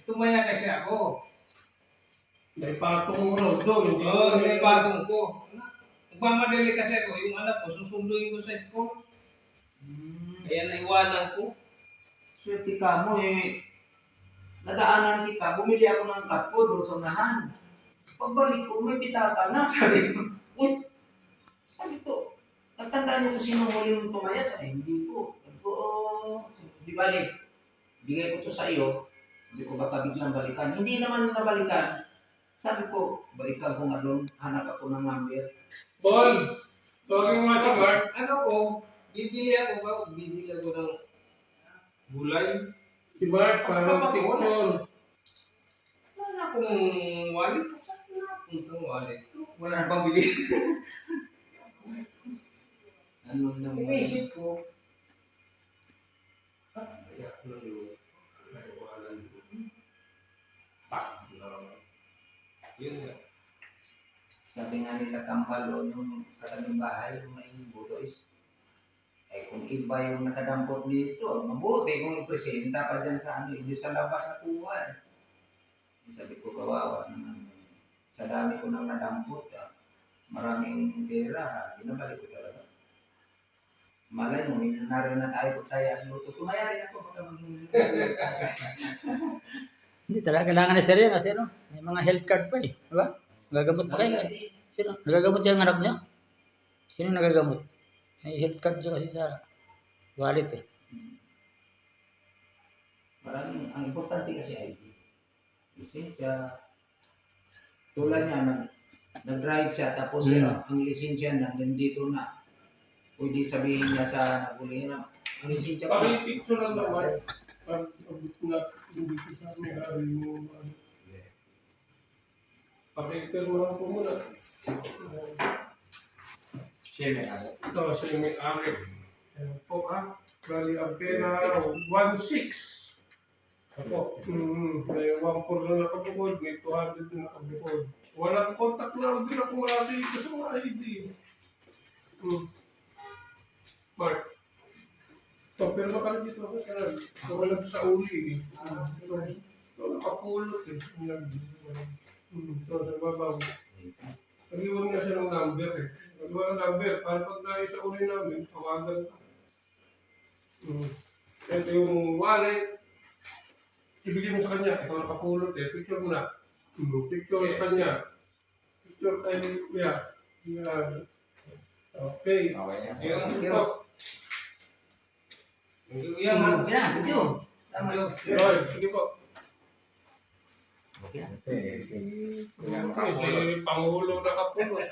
Tumaya kasi ako. May patong mo raw doon. Oo, may bagong ko. Nagmamadali kasi ako, yung anak ko, susunduin ko sa school. Kaya naiwanan ko. Swerte ka mo eh. Nadaanan kita, bumili ako ng kapo doon sa unahan. Pagbalik ko, may pitaka na. Sabi ko, uy, sabi ko, nagtandaan niyo kung sino huling tumaya? Sabi, hindi ko. Sabi ko, di balik. Bigay ko to sa iyo. Hindi ko baka biglang balikan. Hindi naman nabalikan. Sabi ko, balikan ko nga doon. Hanap ako ng number. Bon! Tawagin mo nga si Mark. Ano ko, bibili ako ng gulay. Si Mark, para picture. Wala akong wallet. Saan na puntang wallet ko? Wala na bang bili? Ano naman? Inisip ko, kaya ko lang yun. Naiwanan ko. Pak na naman. Yun nga. Sabi nga nila Kampalo nung katabing bahay, yung may butoys. Eh kung iba yung nakadampot dito, mabuti kung ipresenta pa dyan sa ano, hindi sa labas na kuha eh. Sabi ko, kawawa naman. Sa dami ko nang nadampot, maraming pera, binabalik ko talaga. Malay mo, milyonaryo na tayo kung saya sa luto. Tumayari ako, baka maging Hindi talaga kailangan na sir yan kasi ano, may mga health card pa eh. Diba? Nagagamot pa kayo eh. Sino? Nagagamot yung anak niya? Sino nagagamot? May health card siya kasi sa wallet eh. maraming, ang importante kasi ID. Lisensya. Tulad niya, nag-drive siya, tapos ang lisensya na, nandito na. Pwede sabihin niya sa naguli na, ang lisensya ko. Paki-picture lang naman. Pag hindi ko sa may-ari mo. Paki-picture mo lang po muna. Share na ako. Ito, siya yung may-ari. Ayan po ha. Bali, ang pera, 1.6. Ako, may 1.4 na nakabukod, may 200 na nakabukod. Walang contact na, hindi na kumari dito sa mga ID. Mark. So, pero makala dito ako sa wala sa uli eh. So, nakapulot eh. So, sa babaw. Nag-iwan nga siya ng number eh. Nag-iwan ng number, para pag tayo sa uli namin, tawagan ka. Ito yung wallet. Ibigay mo sa kanya, ito nakapulot eh. Picture mo na. Picture sa kanya. Picture kay Kuya. Yan. Okay. Yung Sige. yan ha. Yan, video. Tama yun. Sige po. Okay. Si Pangulo nakapulot.